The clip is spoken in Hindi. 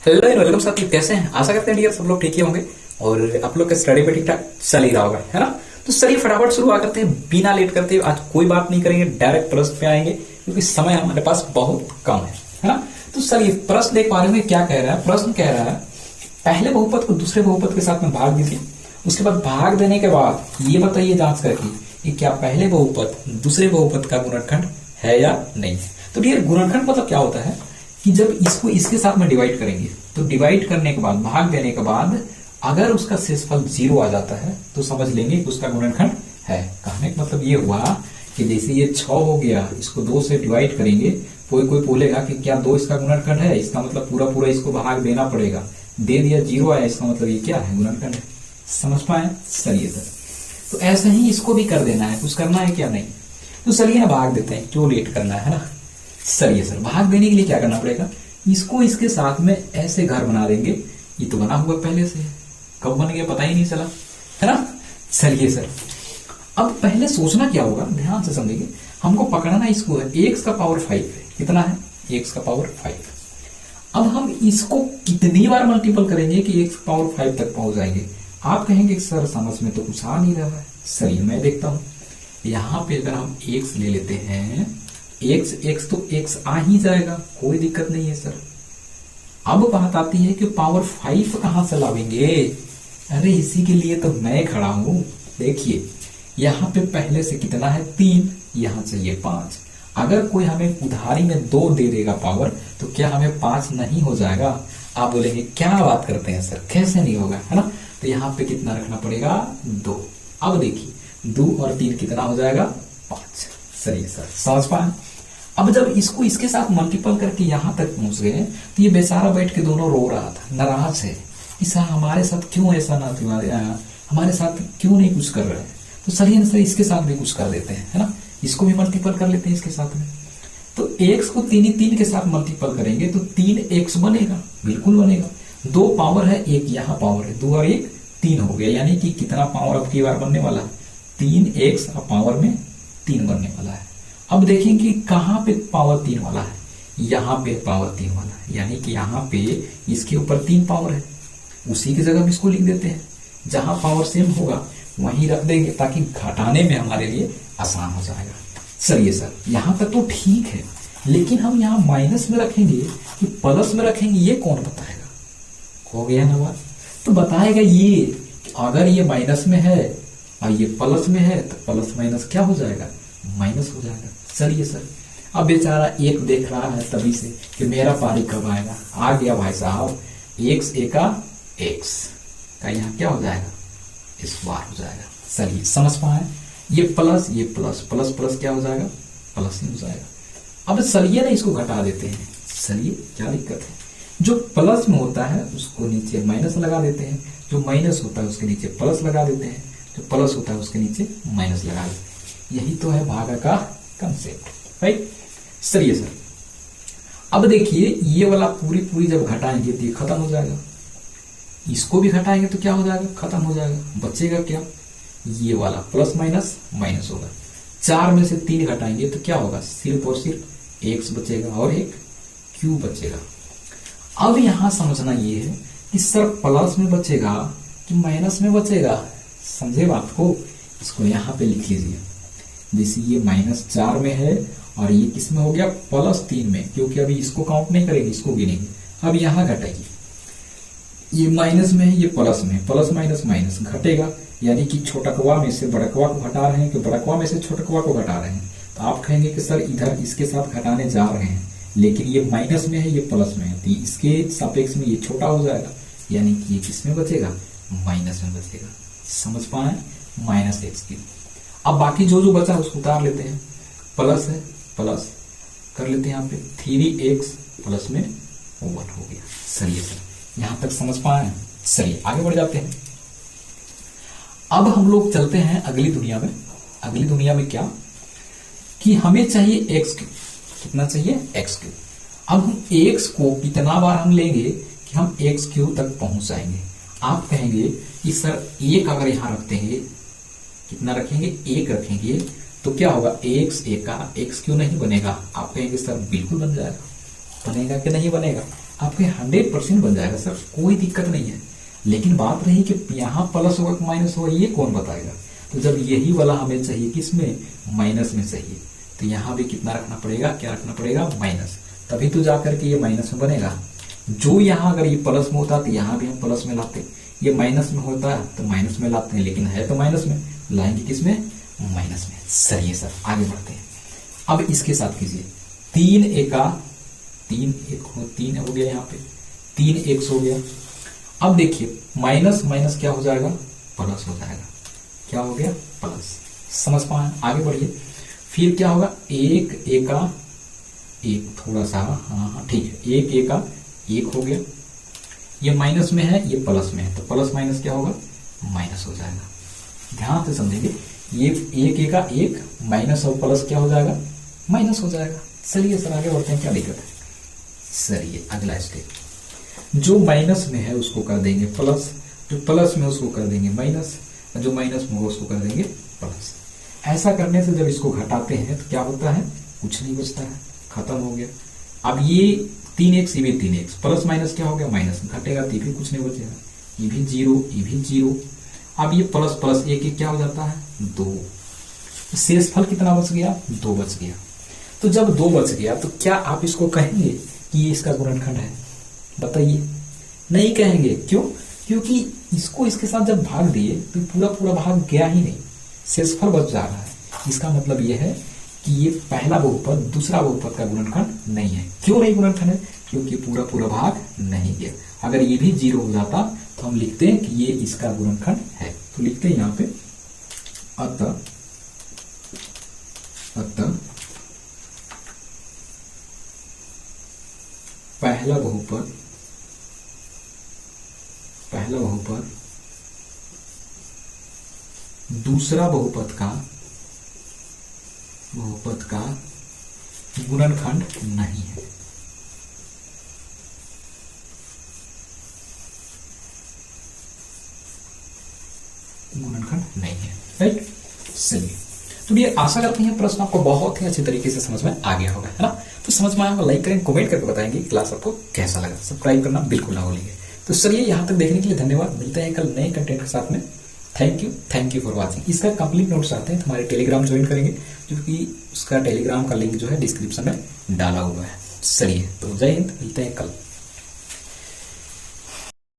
हेलो एंड वेलकम साथी, कैसे हैं? आशा करते हैं डियर सब लोग ठीक ही होंगे और आप लोग का स्टडी पे ठीक ठाक चल ही रहा होगा, है ना। तो चलिए फटाफट शुरुआत करते हैं बिना लेट करते हुए। आज कोई बात नहीं करेंगे, डायरेक्ट प्रश्न पे आएंगे क्योंकि समय हमारे पास बहुत कम है ना। तो चलिए प्रश्न देख पा रहे हैं क्या कह रहा है। प्रश्न कह रहा है पहले बहुपद को दूसरे बहुपद के साथ में भाग दीजिए। उसके बाद भाग देने के बाद ये बताइए जांच करके कि क्या पहले बहुपद दूसरे बहुपद का गुणनखंड है या नहीं। तो डियर गुणनखंड मतलब क्या होता है कि जब इसको इसके साथ में डिवाइड करेंगे तो डिवाइड करने के बाद भाग देने के बाद अगर उसका शेषफल 0 आ जाता है तो समझ लेंगे कि उसका गुणनखंड है। कहने का मतलब ये हुआ कि जैसे ये 6 हो गया, इसको 2 से डिवाइड करेंगे। कोई बोलेगा कि क्या 2 इसका गुणनखंड है, इसका मतलब पूरा इसको भाग देना पड़ेगा। दे दिया 0 आया, इसका मतलब ये क्या है, गुणनखंड है। समझ पाए? चलिए सर, तो ऐसे ही इसको भी कर देना है। कुछ करना है क्या? नहीं। तो चलिए ना भाग देते हैं, क्यों लेट करना है ना। चलिए सर, भाग देने के लिए क्या करना पड़ेगा, इसको इसके साथ में ऐसे घर बना देंगे। ये तो बना हुआ पहले से, कब बन गया पता ही नहीं चला, है ना। चलिए सर, अब पहले सोचना क्या होगा, ध्यान से समझेंगे। हमको पकड़ना इसको है x का पावर 5 है। कितना है? x का पावर 5। अब हम इसको कितनी बार मल्टीपल करेंगे कि x का पावर 5 तक पहुंच जाएंगे। आप कहेंगे सर समझ में तो कुछ आ नहीं रहा है। चलिए मैं देखता हूं। यहां पे अगर हम x ले लेते हैं, x तो x आ ही जाएगा, कोई दिक्कत नहीं है सर। अब बात आती है कि पावर 5 कहां से लावेंगे। अरे इसी के लिए तो मैं खड़ा हूं। देखिए यहां पे पहले से कितना है 3, यहां से ये 5। अगर कोई हमें उधारी में 2 दे देगा पावर, तो क्या हमें 5 नहीं हो जाएगा? आप बोलेंगे क्या बात करते हैं सर, कैसे नहीं होगा, है ना। तो यहाँ पे कितना रखना पड़ेगा? 2। अब देखिए 2 और 3 कितना हो जाएगा? 5। सही सर, समझ पाए। अब जब इसको इसके साथ मल्टीपल करके यहां तक पहुंच गए तो ये बेचारा बैठ के दोनों रो रहा था, नाराज है। ऐसा हमारे साथ क्यों, ऐसा ना हमारे साथ क्यों नहीं कुछ कर रहे हैं। तो चलिए सर इसके साथ भी कुछ कर देते हैं, है ना। इसको भी मल्टीपल कर लेते हैं इसके साथ में। तो x को 3 के साथ मल्टीपल करेंगे तो 3x बनेगा, बिल्कुल बनेगा। 2 पावर है, 1 यहाँ पावर है, 2 और 1 3 हो गया। यानी कि कितना पावर अब की बार बनने वाला है? 3x पावर में 3 बनने वाला है। अब देखेंगे कहां पे पावर 3 वाला है, यहां पे पावर 3 वाला है। यानी कि यहां पे इसके ऊपर 3 पावर है, उसी की जगह हम इसको लिख देते हैं। जहां पावर सेम होगा वहीं रख देंगे ताकि घटाने में हमारे लिए आसान हो जाएगा। चलिए सर, यहां तक तो ठीक है, लेकिन हम यहाँ माइनस में रखेंगे कि प्लस में रखेंगे, ये कौन बताएगा? हो गया ना बात। तो बताएगा ये कि अगर ये माइनस में है और ये प्लस में है तो प्लस माइनस क्या हो जाएगा? माइनस हो जाएगा। चलिए सर, अब बेचारा एक देख रहा है तभी से कि मेरा पारी कब आएगा। आ गया भाई साहब, x एका x का यहाँ क्या हो जाएगा? इस बार हो जाएगा। चलिए समझ पाए, ये प्लस प्लस क्या हो जाएगा? प्लस ही हो जाएगा। अब चलिए ना इसको घटा देते हैं। चलिए क्या दिक्कत है, जो प्लस में होता है उसको नीचे माइनस लगा देते हैं, जो माइनस होता है उसके नीचे प्लस लगा देते हैं, जो प्लस होता है उसके नीचे माइनस लगा देते हैं। यही तो है भागा का कंसेप्ट, राइट। चलिए सर, अब देखिए ये वाला पूरी जब घटाएंगे तो ये खत्म हो जाएगा। इसको भी घटाएंगे तो क्या हो जाएगा? खत्म हो जाएगा। बचेगा क्या? ये वाला प्लस माइनस माइनस होगा। 4 में से 3 घटाएंगे तो क्या होगा? सिर्फ और सिर्फ x बचेगा और एक q बचेगा। अब यहां समझना ये है कि सर प्लस में बचेगा कि माइनस में बचेगा। समझे बात को? इसको यहां पे लिख लीजिए। जैसे ये -4 में है और ये किस में हो गया? +3 में, क्योंकि अभी इसको काउंट नहीं करेंगे, इसको गिनेंगे। अब यहां घटाइए, ये माइनस में है, ये प्लस में, प्लस माइनस माइनस घटेगा। यानी कि छोटकवा में से बड़कवा को घटा रहे हैं कि बड़कवा में से छोटकवा को घटा रहे हैं। तो आप कहेंगे कि सर इधर इसके साथ घटाने जा रहे हैं, लेकिन ये माइनस में है, ये प्लस में है, तो इसके सापेक्ष में ये छोटा हो जाएगा। यानी कि ये किस में बचेगा? माइनस में बचेगा। समझ पाए? -x। अब बाकी जो बचा उसको उतार लेते हैं। प्लस है, प्लस कर लेते हैं यहाँ पे 3x प्लस में 1 हो गया। चलिए सर, यहां तक समझ पाए? चलिए आगे बढ़ जाते हैं। अब हम लोग चलते हैं अगली दुनिया में। अगली दुनिया में क्या कि हमें चाहिए x3। कितना चाहिए? x3। अब हम x को कितना बार हम लेंगे कि हम x3 तक पहुंच जाएंगे। आप कहेंगे कि सर 1 अगर यहां रखते हैं, कितना रखेंगे? 1 रखेंगे तो क्या होगा? x1 का x क्यों नहीं बनेगा? आप कहेंगे सर बिल्कुल बन जाएगा। बनेगा कि नहीं बनेगा? आपके 100% बन जाएगा सर, कोई दिक्कत नहीं है। लेकिन बात रही कि यहाँ प्लस होगा कि माइनस होगा, ये कौन बताएगा। तो जब यही वाला हमें चाहिए किसमें, माइनस में चाहिए, तो यहाँ भी कितना रखना पड़ेगा, क्या रखना पड़ेगा, माइनस, तभी तो जाकर के ये माइनस में बनेगा। जो यहाँ अगर ये प्लस में होता तो यहाँ भी हम प्लस में लाते, ये माइनस में होता है तो माइनस में लाते हैं, लेकिन है तो माइनस में, लाएंगे किसमें, माइनस में। सही है सर, आगे बढ़ते हैं। अब इसके साथ कीजिए, 3 एका 3 हो गया, यहाँ पे 3 एक्स हो गया। अब देखिए माइनस माइनस क्या हो जाएगा, प्लस हो जाएगा, क्या हो गया, प्लस। समझ पाए, आगे बढ़िए। फिर क्या होगा, 1 एका 1, थोड़ा सा हाँ ठीक है, 1 एका 1 हो गया, ये माइनस में है, ये प्लस में है, तो प्लस माइनस क्या होगा, माइनस हो जाएगा। ध्यान से समझेंगे, ये 1 एका 1 माइनस और प्लस क्या हो जाएगा, माइनस हो जाएगा। चलिए सर आगे बढ़ते हैं, क्या दिक्कत है। चलिए अगला स्टेप, जो माइनस में है उसको कर देंगे प्लस, जो प्लस में उसको कर देंगे माइनस, जो माइनस में हो उसको कर देंगे प्लस। ऐसा करने से जब इसको घटाते हैं तो क्या होता है, कुछ नहीं बचता है, खत्म हो गया। अब ये 3x, ये भी 3x, प्लस माइनस क्या हो गया, माइनस, घटेगा तो ये भी कुछ नहीं बचेगा, ये भी 0, ये भी 0। अब ये प्लस प्लस एक क्या हो जाता है, 2। शेष फल कितना बच गया, 2 बच गया। तो जब 2 बच गया तो क्या आप इसको कहेंगे कि ये इसका गुणनखंड है, बताइए, नहीं कहेंगे। क्यों, क्योंकि इसको इसके साथ जब भाग दिए तो पूरा पूरा भाग गया ही नहीं, शेषफल बच जा रहा है। इसका मतलब यह है कि ये पहला बहुपद दूसरा बहुपद का गुणनखंड नहीं है। क्यों नहीं गुणनखंड है, क्योंकि पूरा पूरा भाग नहीं गया। अगर ये भी 0 हो जाता तो हम लिखते हैं कि ये इसका गुणनखंड है। तो लिखते हैं यहाँ पे, अतः पहला बहुपद दूसरा बहुपद का गुणनखंड नहीं है। गुणनखंड नहीं है, राइट। चलिए, तो ये आशा करते हैं प्रश्न आपको बहुत ही अच्छे तरीके से समझ में आ गया होगा, है ना। तो समझ में आया होगा, लाइक करें, कमेंट करके बताएंगे क्लास आपको कैसा लगा, सब्सक्राइब करना बिल्कुल ना भूलिए। तो चलिए यहाँ तक देखने के लिए धन्यवाद, मिलते हैं कल नए कंटेंट के साथ में। Thank you for watching. इसका कंप्लीट नोट्स चाहते हैं तो हमारे टेलीग्राम ज्वाइन करेंगे, जो कि उसका टेलीग्राम का लिंक जो है डिस्क्रिप्शन में डाला हुआ है। चलिए, तो जय हिंद, मिलते हैं कल।